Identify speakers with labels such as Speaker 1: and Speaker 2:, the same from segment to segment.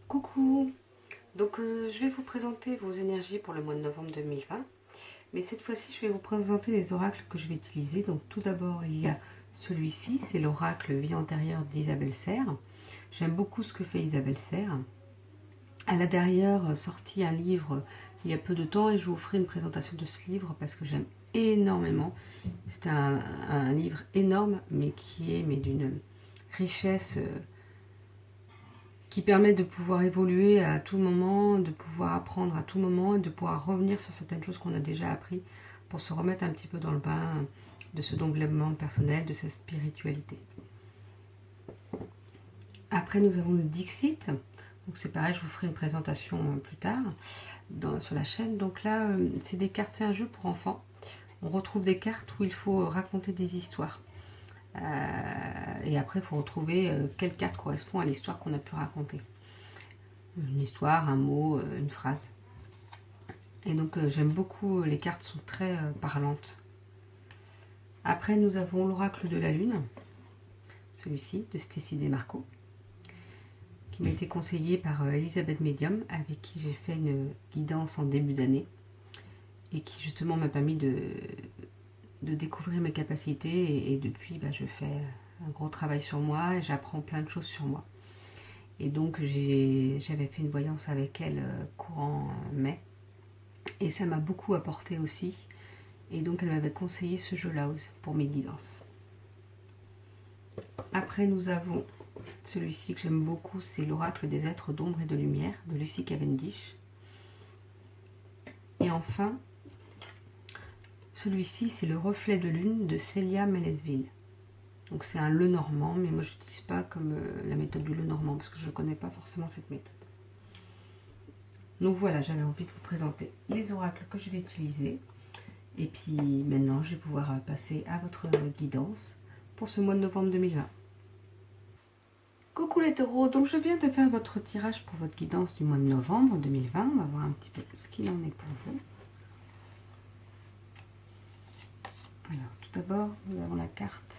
Speaker 1: Coucou. Donc je vais vous présenter vos énergies pour le mois de novembre 2020. Mais cette fois-ci, je vais vous présenter les oracles que je vais utiliser. Donc tout d'abord, il y a celui-ci, c'est l'oracle Vie antérieure d'Isabelle Serres. J'aime beaucoup ce que fait Isabelle Serres. Elle a d'ailleurs sorti un livre il y a peu de temps et je vous ferai une présentation de ce livre parce que j'aime énormément. C'est un livre énorme, mais qui est d'une richesse qui permet de pouvoir évoluer à tout moment, de pouvoir apprendre à tout moment et de pouvoir revenir sur certaines choses qu'on a déjà appris pour se remettre un petit peu dans le bain de ce développement personnel, de sa spiritualité. Après, nous avons le Dixit. Donc c'est pareil, je vous ferai une présentation plus tard sur la chaîne. Donc là, c'est des cartes, c'est un jeu pour enfants. On retrouve des cartes où il faut raconter des histoires. Et après, il faut retrouver quelle carte correspond à l'histoire qu'on a pu raconter. Une histoire, un mot, une phrase. Et donc, j'aime beaucoup, les cartes sont très parlantes. Après, nous avons l'oracle de la Lune, celui-ci, de Stécie Desmarco, qui m'a été conseillé par Elisabeth Medium, avec qui j'ai fait une guidance en début d'année, et qui justement m'a permis de découvrir mes capacités, et depuis, je fais un gros travail sur moi, et j'apprends plein de choses sur moi. Et donc, j'avais fait une voyance avec elle courant mai, et ça m'a beaucoup apporté aussi. Et donc, elle m'avait conseillé ce jeu-là pour mes guidances. Après, nous avons celui-ci que j'aime beaucoup, c'est l'oracle des êtres d'ombre et de lumière de Lucy Cavendish. Et enfin, celui-ci, c'est le reflet de lune de Célia Melesville. Donc c'est un Lenormand, mais moi je n'utilise pas comme la méthode du Lenormand parce que je ne connais pas forcément cette méthode. Donc voilà, j'avais envie de vous présenter les oracles que je vais utiliser. Et puis maintenant, je vais pouvoir passer à votre guidance pour ce mois de novembre 2020. Coucou les taureaux, donc je viens de faire votre tirage pour votre guidance du mois de novembre 2020. On va voir un petit peu ce qu'il en est pour vous. Alors tout d'abord, nous avons la carte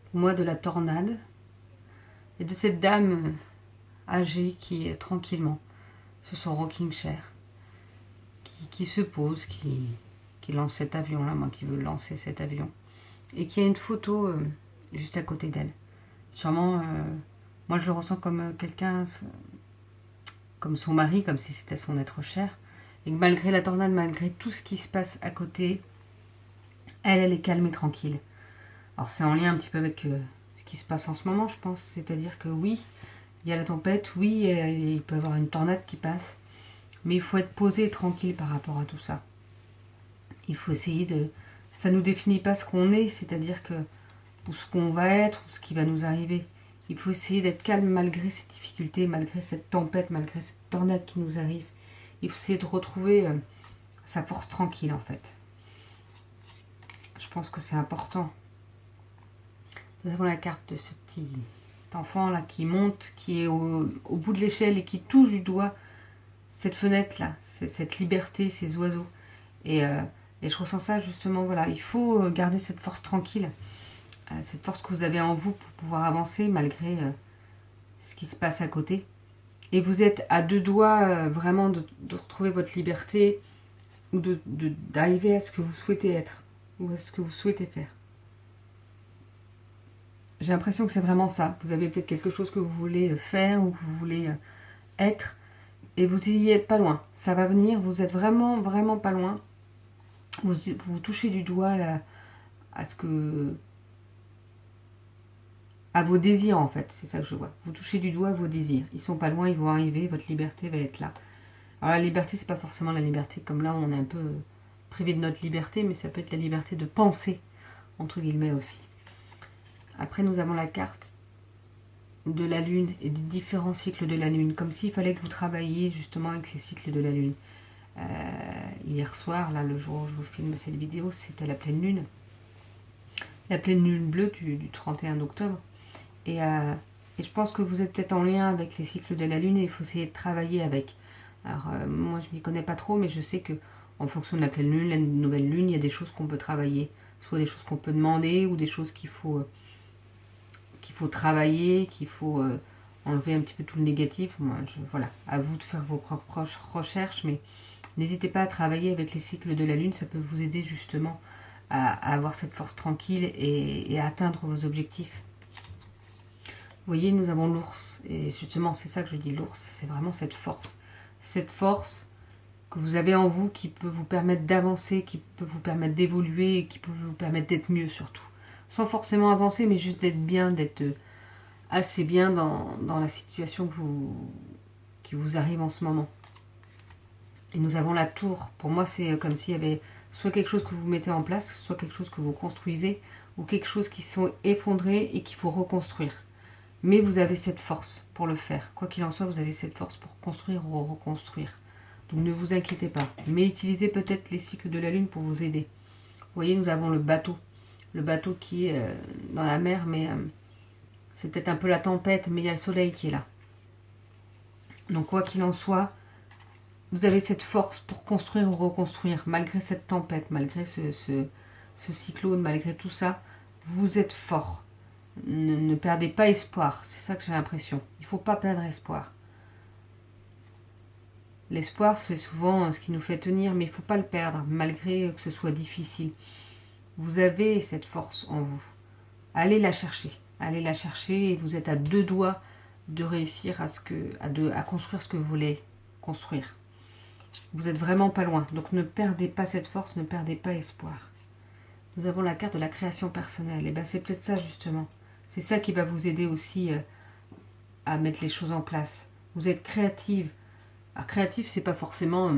Speaker 1: pour moi de la tornade et de cette dame âgée qui est tranquillement sur son rocking chair, qui se pose, qui lance cet avion là, moi qui veux lancer cet avion, et qui a une photo juste à côté d'elle. Sûrement, moi je le ressens comme quelqu'un, comme son mari, comme si c'était son être cher, et que malgré la tornade, malgré tout ce qui se passe à côté, elle est calme et tranquille. Alors c'est en lien un petit peu avec ce qui se passe en ce moment, je pense, c'est-à-dire que oui, il y a la tempête, oui, il peut y avoir une tornade qui passe, mais il faut être posé et tranquille par rapport à tout ça. Il faut essayer de... Ça ne nous définit pas ce qu'on est, c'est-à-dire que ou ce qu'on va être, ou ce qui va nous arriver. Il faut essayer d'être calme malgré ces difficultés, malgré cette tempête, malgré cette tornade qui nous arrive. Il faut essayer de retrouver sa force tranquille, en fait. Je pense que c'est important. Nous avons la carte de ce petit enfant là qui monte, qui est au bout de l'échelle et qui touche du doigt cette fenêtre là, cette liberté, ces oiseaux. Et je ressens ça justement, voilà, il faut garder cette force tranquille, cette force que vous avez en vous pour pouvoir avancer malgré ce qui se passe à côté. Et vous êtes à deux doigts vraiment de retrouver votre liberté ou d'arriver à ce que vous souhaitez être ou à ce que vous souhaitez faire. J'ai l'impression que c'est vraiment ça. Vous avez peut-être quelque chose que vous voulez faire ou que vous voulez être et vous y êtes pas loin. Ça va venir, vous êtes vraiment, vraiment pas loin. Vous touchez du doigt à ce que... à vos désirs en fait, c'est ça que je vois. Vous touchez du doigt vos désirs. Ils sont pas loin, ils vont arriver, votre liberté va être là. Alors la liberté, c'est pas forcément la liberté comme là, on est un peu privé de notre liberté, mais ça peut être la liberté de penser, entre guillemets aussi. Après, nous avons la carte de la Lune et des différents cycles de la Lune, comme s'il fallait que vous travailliez justement avec ces cycles de la Lune. Hier soir, là, le jour où je vous filme cette vidéo, c'était la pleine Lune. La pleine Lune bleue du 31 octobre. Et je pense que vous êtes peut-être en lien avec les cycles de la Lune et il faut essayer de travailler avec. Alors, moi, je m'y connais pas trop, mais je sais que en fonction de la pleine Lune, la nouvelle Lune, il y a des choses qu'on peut travailler. Soit des choses qu'on peut demander ou des choses qu'il faut travailler, qu'il faut enlever un petit peu tout le négatif. Moi, voilà, à vous de faire vos propres recherches, mais n'hésitez pas à travailler avec les cycles de la Lune, ça peut vous aider justement à avoir cette force tranquille et à atteindre vos objectifs. Vous voyez, nous avons l'ours, et justement, c'est ça que je dis, l'ours, c'est vraiment cette force que vous avez en vous qui peut vous permettre d'avancer, qui peut vous permettre d'évoluer, et qui peut vous permettre d'être mieux surtout. Sans forcément avancer, mais juste d'être bien, d'être assez bien dans la situation qui vous arrive en ce moment. Et nous avons la tour. Pour moi, c'est comme s'il y avait soit quelque chose que vous mettez en place, soit quelque chose que vous construisez, ou quelque chose qui sont effondrés et qu'il faut reconstruire. Mais vous avez cette force pour le faire. Quoi qu'il en soit, vous avez cette force pour construire ou reconstruire. Donc ne vous inquiétez pas. Mais utilisez peut-être les cycles de la Lune pour vous aider. Vous voyez, nous avons le bateau. Le bateau qui est dans la mer, mais c'est peut-être un peu la tempête, mais il y a le soleil qui est là. Donc quoi qu'il en soit, vous avez cette force pour construire ou reconstruire, malgré cette tempête, malgré ce cyclone, malgré tout ça, vous êtes fort. Ne perdez pas espoir, c'est ça que j'ai l'impression. Il ne faut pas perdre espoir. L'espoir, c'est souvent ce qui nous fait tenir, mais il ne faut pas le perdre, malgré que ce soit difficile. Vous avez cette force en vous. Allez la chercher. Allez la chercher et vous êtes à 2 doigts de réussir à construire ce que vous voulez construire. Vous êtes vraiment pas loin. Donc ne perdez pas cette force, ne perdez pas espoir. Nous avons la carte de la création personnelle. Et bien c'est peut-être ça justement. C'est ça qui va vous aider aussi à mettre les choses en place. Vous êtes créative. Alors créatif, c'est pas forcément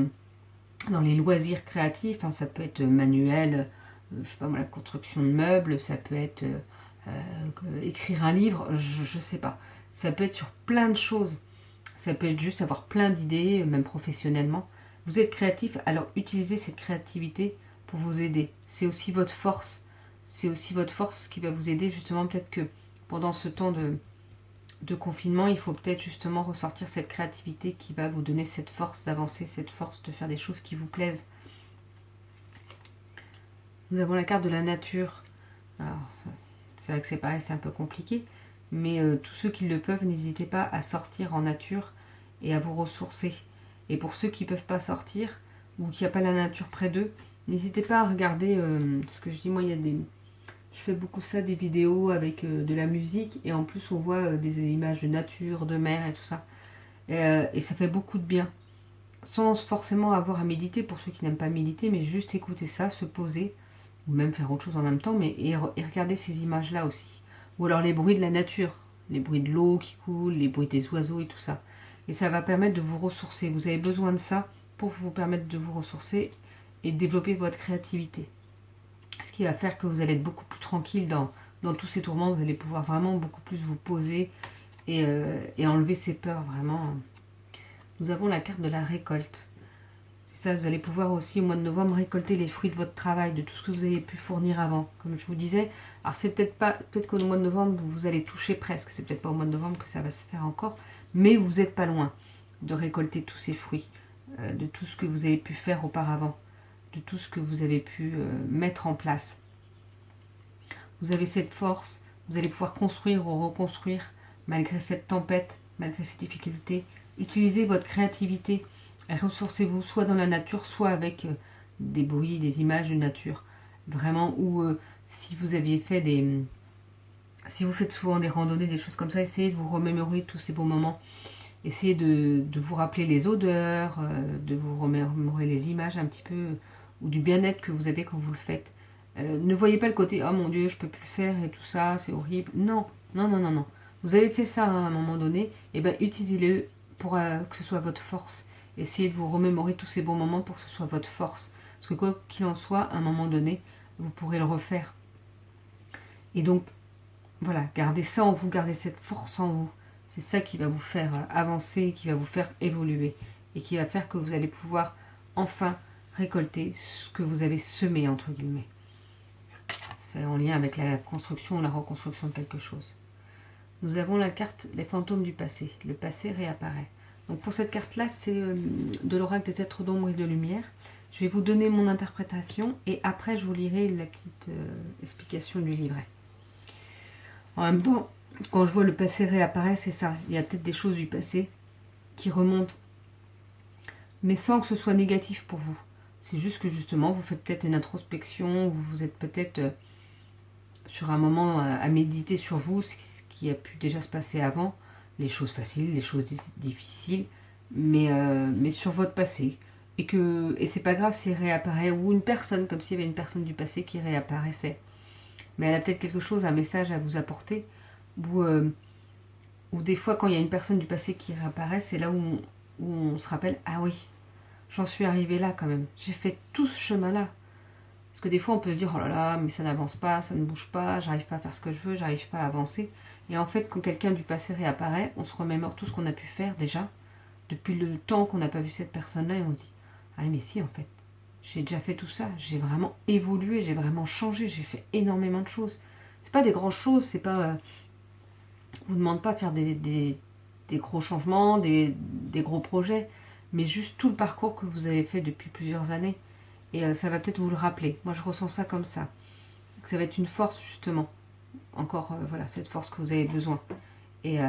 Speaker 1: dans les loisirs créatifs. Hein, ça peut être manuel, je sais pas moi, la construction de meubles, ça peut être écrire un livre, je sais pas. Ça peut être sur plein de choses. Ça peut être juste avoir plein d'idées, même professionnellement. Vous êtes créatif, alors utilisez cette créativité pour vous aider. C'est aussi votre force. C'est aussi votre force qui va vous aider justement. Peut-être que pendant ce temps de confinement, il faut peut-être justement ressortir cette créativité qui va vous donner cette force d'avancer, cette force de faire des choses qui vous plaisent. Nous avons la carte de la nature. Alors, c'est vrai que c'est pareil, c'est un peu compliqué. Mais tous ceux qui le peuvent, n'hésitez pas à sortir en nature et à vous ressourcer. Et pour ceux qui ne peuvent pas sortir ou qui n'ont pas la nature près d'eux, n'hésitez pas à regarder ce que je dis. Moi, je fais beaucoup ça, des vidéos avec de la musique et en plus on voit des images de nature, de mer et tout ça. Et ça fait beaucoup de bien. Sans forcément avoir à méditer pour ceux qui n'aiment pas méditer, mais juste écouter ça, se poser, ou même faire autre chose en même temps, et regarder ces images-là aussi. Ou alors les bruits de la nature, les bruits de l'eau qui coule, les bruits des oiseaux et tout ça. Et ça va permettre de vous ressourcer. Vous avez besoin de ça pour vous permettre de vous ressourcer et de développer votre créativité. Ce qui va faire que vous allez être beaucoup plus tranquille dans tous ces tourments. Vous allez pouvoir vraiment beaucoup plus vous poser et enlever ces peurs vraiment. Nous avons la carte de la récolte. C'est ça, vous allez pouvoir aussi au mois de novembre récolter les fruits de votre travail, de tout ce que vous avez pu fournir avant. Comme je vous disais, alors c'est peut-être qu'au mois de novembre vous allez toucher presque, c'est peut-être pas au mois de novembre que ça va se faire encore, mais vous n'êtes pas loin de récolter tous ces fruits, de tout ce que vous avez pu faire auparavant, de tout ce que vous avez pu mettre en place. Vous avez cette force, vous allez pouvoir construire ou reconstruire malgré cette tempête, malgré ces difficultés. Utilisez votre créativité. Ressourcez-vous soit dans la nature, soit avec des bruits, des images de nature. Vraiment, ou si vous aviez fait si vous faites souvent des randonnées, des choses comme ça, essayez de vous remémorer tous ces bons moments. Essayez de vous rappeler les odeurs, de vous remémorer les images un petit peu, ou du bien-être que vous avez quand vous le faites. Ne voyez pas le côté « Oh mon Dieu, je peux plus le faire et tout ça, c'est horrible ». Non, non, non, non, non. Vous avez fait ça à un moment donné, et bien utilisez-le pour que ce soit votre force. Essayez de vous remémorer tous ces bons moments pour que ce soit votre force. Parce que quoi qu'il en soit, à un moment donné, vous pourrez le refaire. Et donc, voilà, gardez ça en vous, gardez cette force en vous. C'est ça qui va vous faire avancer, qui va vous faire évoluer. Et qui va faire que vous allez pouvoir enfin récolter ce que vous avez semé, entre guillemets. C'est en lien avec la construction ou la reconstruction de quelque chose. Nous avons la carte Les fantômes du passé. Le passé réapparaît. Donc pour cette carte-là, c'est de l'oracle des êtres d'ombre et de lumière. Je vais vous donner mon interprétation et après je vous lirai la petite explication du livret. En même temps, quand je vois le passé réapparaître, c'est ça. Il y a peut-être des choses du passé qui remontent, mais sans que ce soit négatif pour vous. C'est juste que justement, vous faites peut-être une introspection, vous êtes peut-être sur un moment à méditer sur vous, ce qui a pu déjà se passer avant, les choses faciles, les choses difficiles, mais sur votre passé. Et c'est pas grave s'il réapparaît, ou une personne, comme s'il y avait une personne du passé qui réapparaissait. Mais elle a peut-être quelque chose, un message à vous apporter, ou des fois quand il y a une personne du passé qui réapparaît, c'est là où on se rappelle, ah oui, j'en suis arrivé là quand même, j'ai fait tout ce chemin-là. Parce que des fois on peut se dire, oh là là, mais ça n'avance pas, ça ne bouge pas, j'arrive pas à faire ce que je veux, j'arrive pas à avancer. Et en fait, quand quelqu'un du passé réapparaît, on se remémore tout ce qu'on a pu faire déjà, depuis le temps qu'on n'a pas vu cette personne-là, et on se dit, ah mais si en fait, j'ai déjà fait tout ça, j'ai vraiment évolué, j'ai vraiment changé, j'ai fait énormément de choses. C'est pas des grandes choses, c'est pas... vous ne demande pas de faire des gros changements, des gros projets, mais juste tout le parcours que vous avez fait depuis plusieurs années. Et ça va peut-être vous le rappeler. Moi, je ressens ça comme ça. Que ça va être une force, justement. Encore, voilà, cette force que vous avez besoin. Et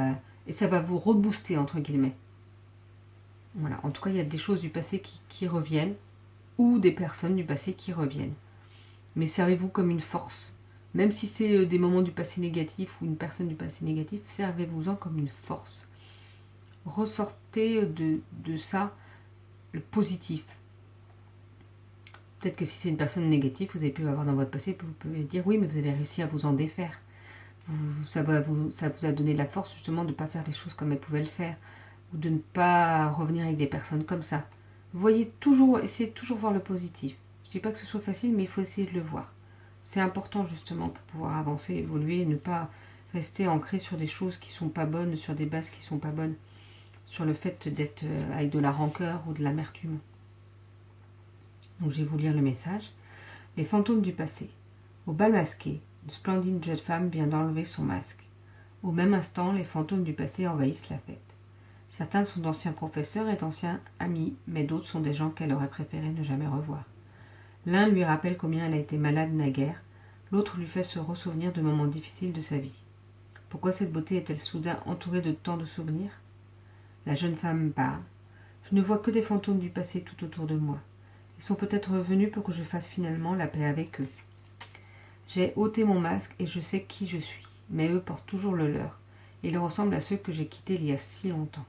Speaker 1: ça va vous rebooster, entre guillemets. Voilà. En tout cas, il y a des choses du passé qui reviennent, ou des personnes du passé qui reviennent. Mais servez-vous comme une force. Même si c'est des moments du passé négatif ou une personne du passé négatif, servez-vous-en comme une force. Ressortez de ça le positif. Peut-être que si c'est une personne négative, vous avez pu avoir dans votre passé, vous pouvez dire oui, mais vous avez réussi à vous en défaire. Ça vous a donné la force justement de ne pas faire les choses comme elles pouvaient le faire, ou de ne pas revenir avec des personnes comme ça. Voyez toujours, essayez de toujours voir le positif. Je ne dis pas que ce soit facile, mais il faut essayer de le voir. C'est important justement pour pouvoir avancer, évoluer, et ne pas rester ancré sur des choses qui ne sont pas bonnes, sur des bases qui ne sont pas bonnes, sur le fait d'être avec de la rancœur ou de l'amertume. Donc je vais vous lire le message. Les fantômes du passé. Au bal masqué, une splendide jeune femme vient d'enlever son masque. Au même instant, les fantômes du passé envahissent la fête. Certains sont d'anciens professeurs et d'anciens amis, mais d'autres sont des gens qu'elle aurait préféré ne jamais revoir. L'un lui rappelle combien elle a été malade naguère, l'autre lui fait se ressouvenir de moments difficiles de sa vie. Pourquoi cette beauté est-elle soudain entourée de tant de souvenirs? La jeune femme parle. Je ne vois que des fantômes du passé tout autour de moi. Ils sont peut-être revenus pour que je fasse finalement la paix avec eux. J'ai ôté mon masque et je sais qui je suis, mais eux portent toujours le leur, et ils ressemblent à ceux que j'ai quittés il y a si longtemps.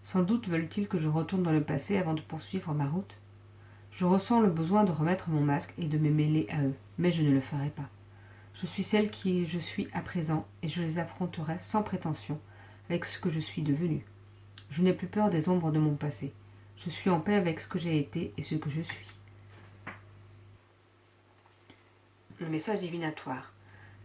Speaker 1: Sans doute veulent-ils que je retourne dans le passé avant de poursuivre ma route. Je ressens le besoin de remettre mon masque et de me mêler à eux, mais je ne le ferai pas. Je suis celle qui je suis à présent, et je les affronterai sans prétention, avec ce que je suis devenue. Je n'ai plus peur des ombres de mon passé. Je suis en paix avec ce que j'ai été et ce que je suis. Le message divinatoire.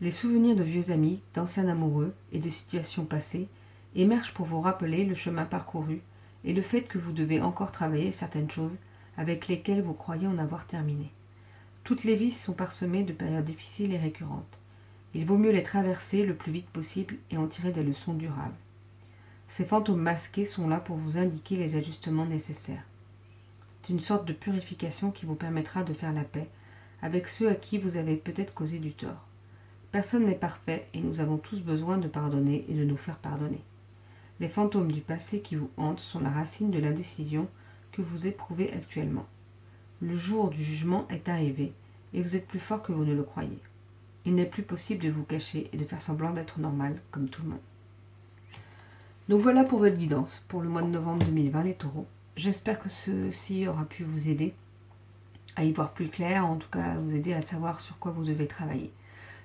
Speaker 1: Les souvenirs de vieux amis, d'anciens amoureux et de situations passées émergent pour vous rappeler le chemin parcouru et le fait que vous devez encore travailler certaines choses avec lesquelles vous croyez en avoir terminé. Toutes les vies sont parsemées de périodes difficiles et récurrentes. Il vaut mieux les traverser le plus vite possible et en tirer des leçons durables. Ces fantômes masqués sont là pour vous indiquer les ajustements nécessaires. C'est une sorte de purification qui vous permettra de faire la paix avec ceux à qui vous avez peut-être causé du tort. Personne n'est parfait et nous avons tous besoin de pardonner et de nous faire pardonner. Les fantômes du passé qui vous hantent sont la racine de l'indécision que vous éprouvez actuellement. Le jour du jugement est arrivé et vous êtes plus fort que vous ne le croyez. Il n'est plus possible de vous cacher et de faire semblant d'être normal comme tout le monde. Donc voilà pour votre guidance pour le mois de novembre 2020, les taureaux. J'espère que ceci aura pu vous aider à y voir plus clair, en tout cas à vous aider à savoir sur quoi vous devez travailler.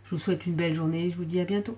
Speaker 1: Je vous souhaite une belle journée, je vous dis à bientôt.